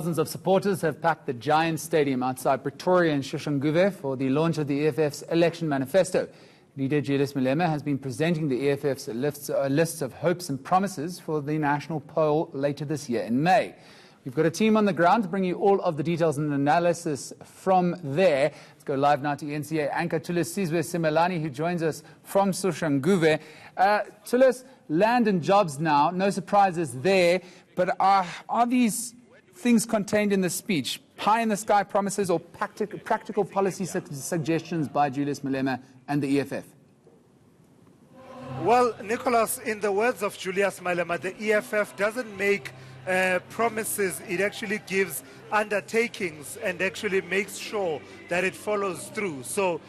Thousands of supporters have packed the Giant Stadium outside Pretoria in Soshanguve for the launch of the EFF's election manifesto. Leader Julius Malema has been presenting the EFF's lists of hopes and promises for the national poll later this year in May. We've got a team on the ground to bring you all of the details and analysis from there. Let's go live now to eNCA anchor Thulasizwe Simelane, who joins us from Soshanguve. Thulas, land and jobs now, no surprises there, but are these things contained in the speech pie-in-the-sky promises or practical policy suggestions by Julius Malema and the EFF? Well, Nicholas, in the words of Julius Malema, the EFF doesn't make promises. It actually gives undertakings and actually makes sure that it follows through. So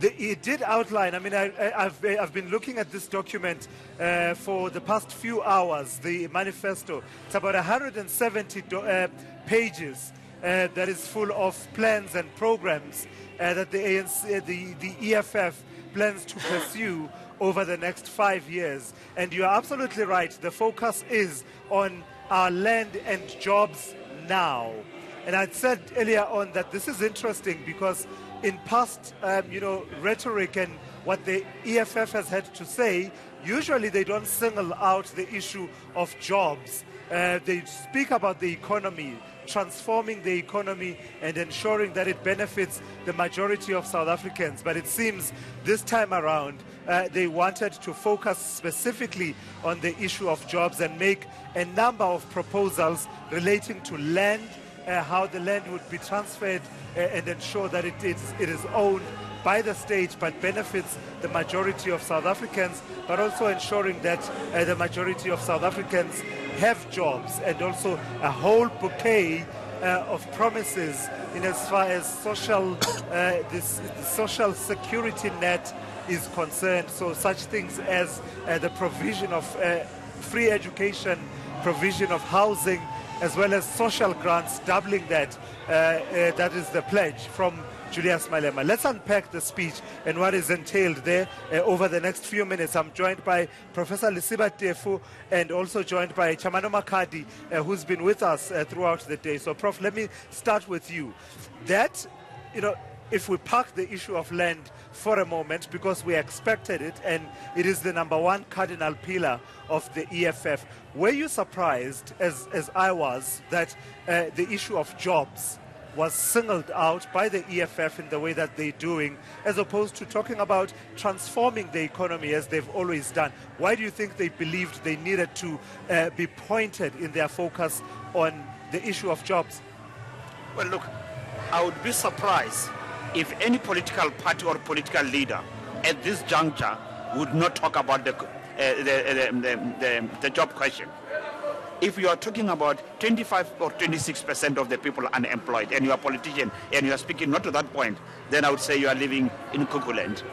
it did outline, I mean, I've been looking at this document for the past few hours, the manifesto. It's about 170 pages that is full of plans and programs that the ANC, the EFF plans to pursue over the next 5 years. And you're absolutely right, the focus is on our land and jobs now. And I said earlier on that this is interesting because in past, rhetoric and what the EFF has had to say, usually they don't single out the issue of jobs. They speak about the economy, transforming the economy and ensuring that it benefits the majority of South Africans. But it seems this time around, they wanted to focus specifically on the issue of jobs and make a number of proposals relating to land, how the land would be transferred and ensure that it is owned by the state but benefits the majority of South Africans, but also ensuring that the majority of South Africans have jobs, and also a whole bouquet of promises in as far as this social security net is concerned. So such things as the provision of free education, provision of housing, as well as social grants, doubling that. That is the pledge from Julius Malema. Let's unpack the speech and what is entailed there over the next few minutes. I'm joined by Professor Lisiba Tefu and also joined by Chamano Makadi, who's been with us throughout the day. So, Prof, let me start with you. That, if we park the issue of land for a moment, because we expected it, and it is the #1 cardinal pillar of the EFF, were you surprised, as I was, that the issue of jobs was singled out by the EFF in the way that they're doing, as opposed to talking about transforming the economy as they've always done? Why do you think they believed they needed to be pointed in their focus on the issue of jobs? Well, look, I would be surprised if any political party or political leader at this juncture would not talk about the job question. If you are talking about 25 or 26% of the people unemployed, and you are a politician and you are speaking not to that point, then I would say you are living in cuckoo land.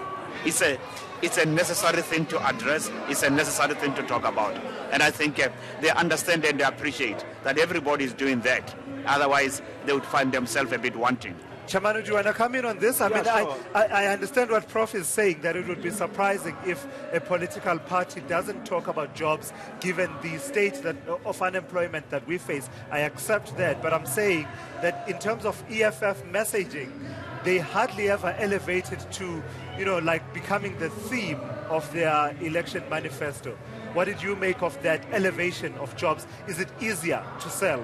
It's a necessary thing to address. It's a necessary thing to talk about. And I think they understand and they appreciate that everybody is doing that. Otherwise, they would find themselves a bit wanting. Chamano, do you want to come in on this? I mean, sure. I understand what Prof is saying, that it would be surprising if a political party doesn't talk about jobs, given the state of unemployment that we face. I accept that, but I'm saying that in terms of EFF messaging, they hardly ever elevate it to, like becoming the theme of their election manifesto. What did you make of that elevation of jobs? Is it easier to sell?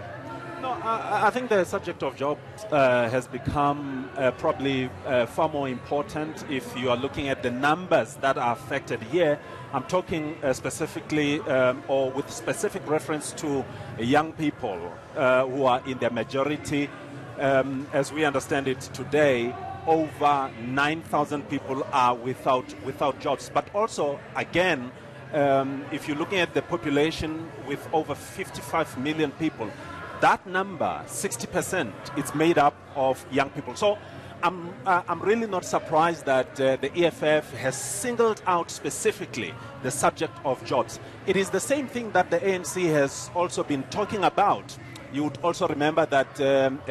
No, I think the subject of jobs has become probably far more important if you are looking at the numbers that are affected here. I'm talking specifically or with specific reference to young people who are in their majority. As we understand it today, over 9,000 people are without jobs. But also, again, if you're looking at the population with over 55 million people, that number, 60%, it's made up of young people. So I'm really not surprised that the EFF has singled out specifically the subject of jobs. It is the same thing that the ANC has also been talking about you would also remember that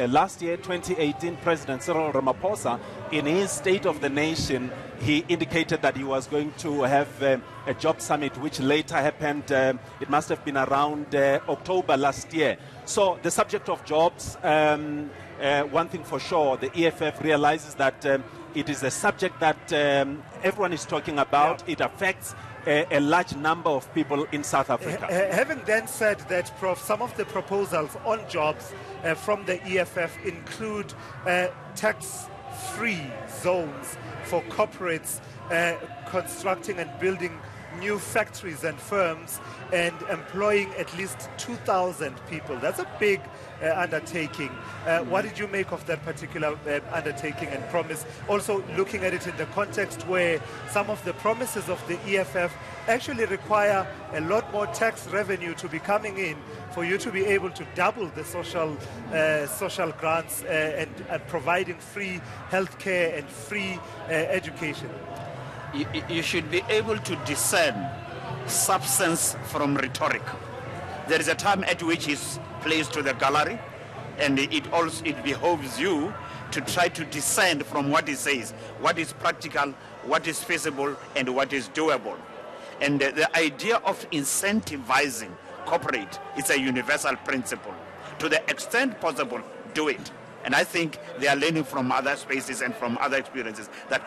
last year, 2018, President Cyril Ramaphosa, in his State of the Nation, he indicated that he was going to have a job summit, which later happened, it must have been around October last year. So the subject of jobs, one thing for sure, the EFF realizes that it is a subject that everyone is talking about. Yeah. It affects a large number of people in South Africa. Having then said that, Prof, some of the proposals on jobs from the EFF include tax-free zones for corporates constructing and building new factories and firms and employing at least 2,000 people. That's a big undertaking. What did you make of that particular undertaking and promise? Also looking at it in the context where some of the promises of the EFF actually require a lot more tax revenue to be coming in for you to be able to double the social grants and providing free healthcare and free education. You should be able to discern substance from rhetoric. There is a time at which it's placed to the gallery, and it behoves you to try to discern from what he says, what is practical, what is feasible, and what is doable. And the idea of incentivizing corporate is a universal principle. To the extent possible, do it. And I think they are learning from other spaces and from other experiences that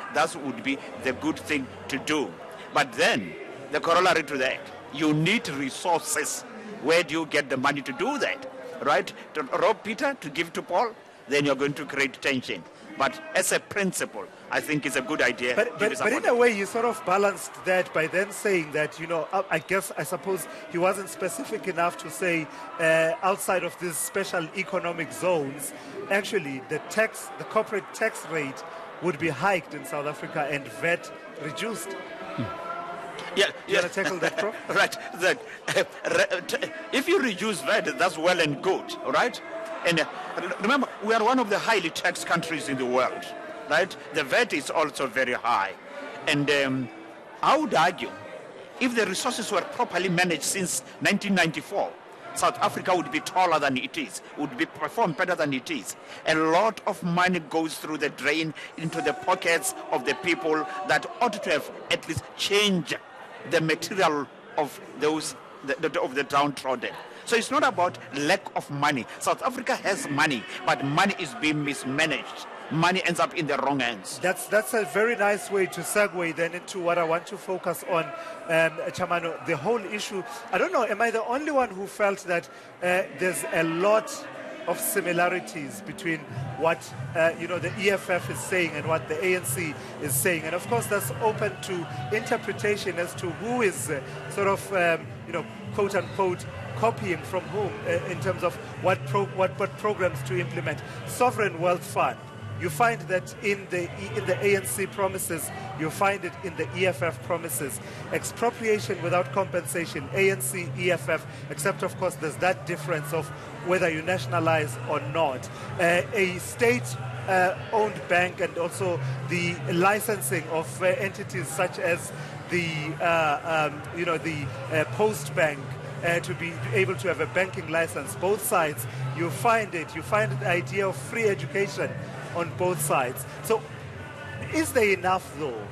would be the good thing to do. But then, the corollary to that, you need resources. Where do you get the money to do that? Right? To rob Peter, to give to Paul, then you're going to create tension. But as a principle, I think it's a good idea. But in a way, you sort of balanced that by then saying that, you know, I suppose he wasn't specific enough to say outside of these special economic zones, actually the corporate tax rate would be hiked in South Africa and VAT reduced. Yeah, you want to tackle that, Prof? Right. If you reduce VAT, that's well and good, right? And remember, we are one of the highly taxed countries in the world, right? The VAT is also very high. And I would argue, if the resources were properly managed since 1994, South Africa would be taller than it is, would be perform better than it is. A lot of money goes through the drain into the pockets of the people that ought to have at least changed the material of those of the downtrodden. So it's not about lack of money. South Africa has money, but money is being mismanaged. Money ends up in the wrong hands. That's a very nice way to segue then into what I want to focus on, Chamano, the whole issue. I don't know, am I the only one who felt that there's a lot of similarities between what the EFF is saying and what the ANC is saying? And of course that's open to interpretation as to who is quote unquote copying from whom in terms of what programs to implement. Sovereign Wealth Fund, you find that in the ANC promises, you find it in the EFF promises. Expropriation without compensation, ANC, EFF, except of course there's that difference of whether you nationalize or not. A state-owned bank and also the licensing of entities such as the Post Bank, to be able to have a banking license. Both sides, you find the idea of free education on both sides. So is there enough, though,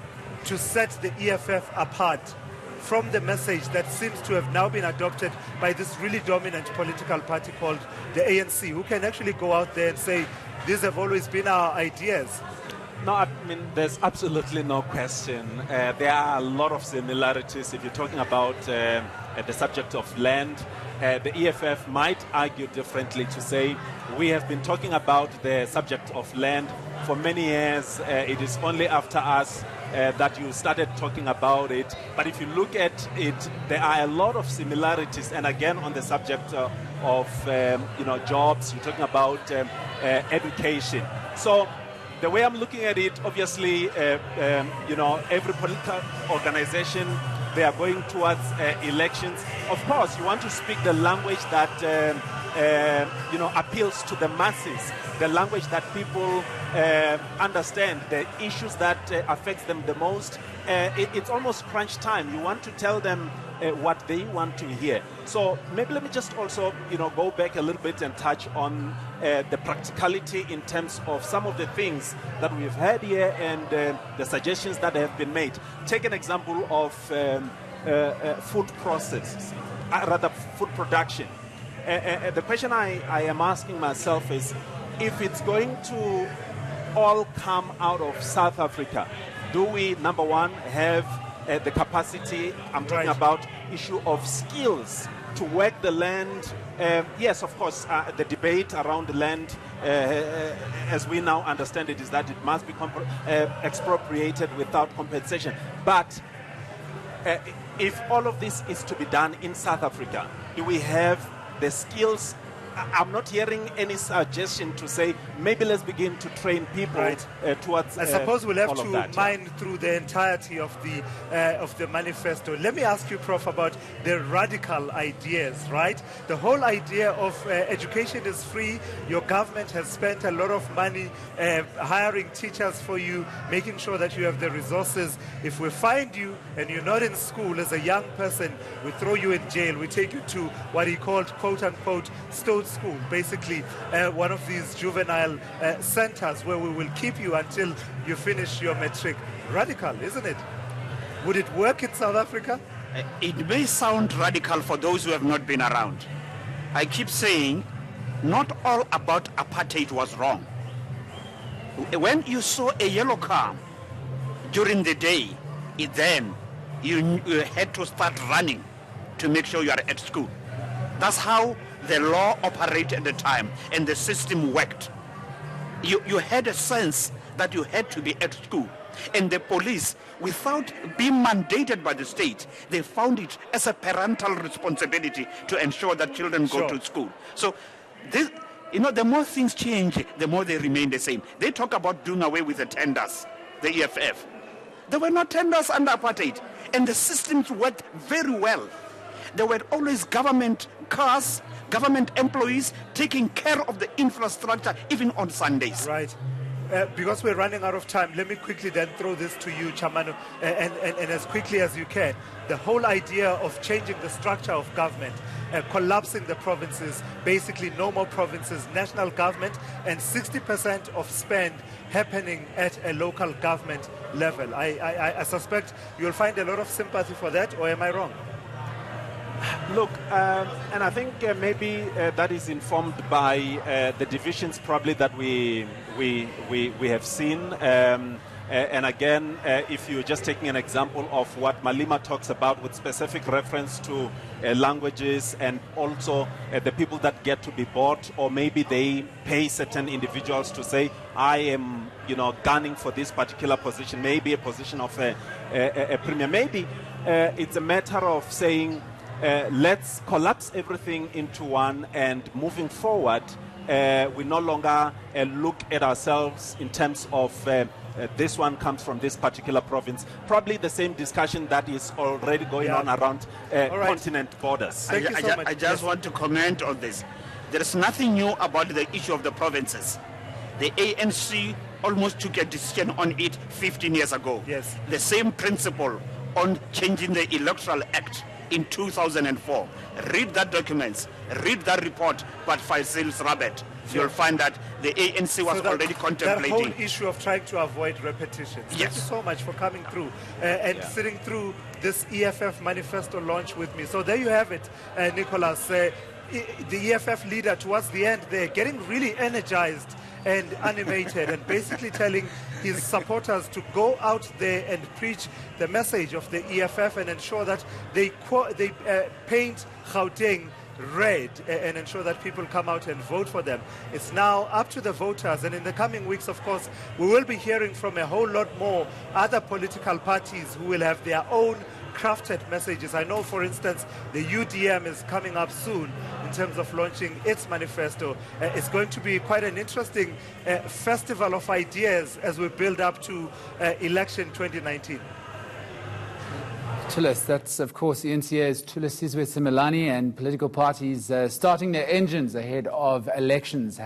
to set the EFF apart from the message that seems to have now been adopted by this really dominant political party called the ANC, who can actually go out there and say, these have always been our ideas? No, I mean, there's absolutely no question. There are a lot of similarities. If you're talking about the subject of land, the EFF might argue differently to say we have been talking about the subject of land for many years. It is only after us that you started talking about it. But if you look at it, there are a lot of similarities. And again, on the subject of jobs, you're talking about education. So the way I'm looking at it, obviously, every political organization, they are going towards elections. Of course, you want to speak the language that appeals to the masses, the language that people understand, the issues that affects them the most. It's almost crunch time. You want to tell them what they want to hear. So maybe let me just also, go back a little bit and touch on the practicality in terms of some of the things that we've heard here and the suggestions that have been made. Take an example of food process, rather food production. The question I am asking myself is, if it's going to all come out of South Africa, do we, number one, have the capacity? I'm talking about issue of skills to work the land. Yes, of course, the debate around the land, as we now understand it, is that it must be expropriated without compensation. But if all of this is to be done in South Africa, do we have the skills? I'm not hearing any suggestion to say maybe let's begin to train people towards. I suppose we'll have to mine through the entirety of the manifesto. Let me ask you, Prof, about the radical ideas. Right, the whole idea of education is free. Your government has spent a lot of money hiring teachers for you, making sure that you have the resources. If we find you and you're not in school as a young person, we throw you in jail. We take you to what he called, quote unquote, Stone School, basically one of these juvenile centers where we will keep you until you finish your matric. Radical, isn't it? Would it work in South Africa? It may sound radical for those who have not been around. I keep saying, not all about apartheid was wrong. When you saw a yellow car during the day, then you had to start running to make sure you are at school. That's how the law operated at the time, and the system worked. You had a sense that you had to be at school. And the police, without being mandated by the state, they found it as a parental responsibility to ensure that children go to school. So, this, the more things change, the more they remain the same. They talk about doing away with the tenders, the EFF. There were no tenders under apartheid, and the systems worked very well. There were always government cars, government employees taking care of the infrastructure even on Sundays. Right. Because we're running out of time, let me quickly then throw this to you, Chamano, and as quickly as you can. The whole idea of changing the structure of government, collapsing the provinces, basically no more provinces, national government, and 60% of spend happening at a local government level. I suspect you'll find a lot of sympathy for that, or am I wrong? Look, and I think maybe that is informed by the divisions probably that we have seen. And again, if you're just taking an example of what Malema talks about with specific reference to languages and also the people that get to be bought, or maybe they pay certain individuals to say, I am, gunning for this particular position, maybe a position of a premier. Maybe it's a matter of saying, let's collapse everything into one, and moving forward, we no longer look at ourselves in terms of this one comes from this particular province. Probably the same discussion that is already going on around continent borders. I just want to comment on this. There is nothing new about the issue of the provinces. The ANC almost took a decision on it 15 years ago. Yes. The same principle on changing the Electoral Act in 2004. Read that documents, read that report, but Faisal's rabbit. You'll find that the ANC was already contemplating. That whole issue of trying to avoid repetitions. Yes. Thank you so much for coming through and sitting through this EFF manifesto launch with me. So there you have it, Nicholas. The EFF leader towards the end there, getting really energized and animated and basically telling his supporters to go out there and preach the message of the EFF and ensure that they paint Gauteng red and ensure that people come out and vote for them. It's now up to the voters, and in the coming weeks, of course, we will be hearing from a whole lot more other political parties who will have their own crafted messages. I know, for instance, the UDM is coming up soon in terms of launching its manifesto. It's going to be quite an interesting festival of ideas as we build up to election 2019. Thulas, that's of course eNCA's Thulasizwe Simelane, and political parties starting their engines ahead of elections.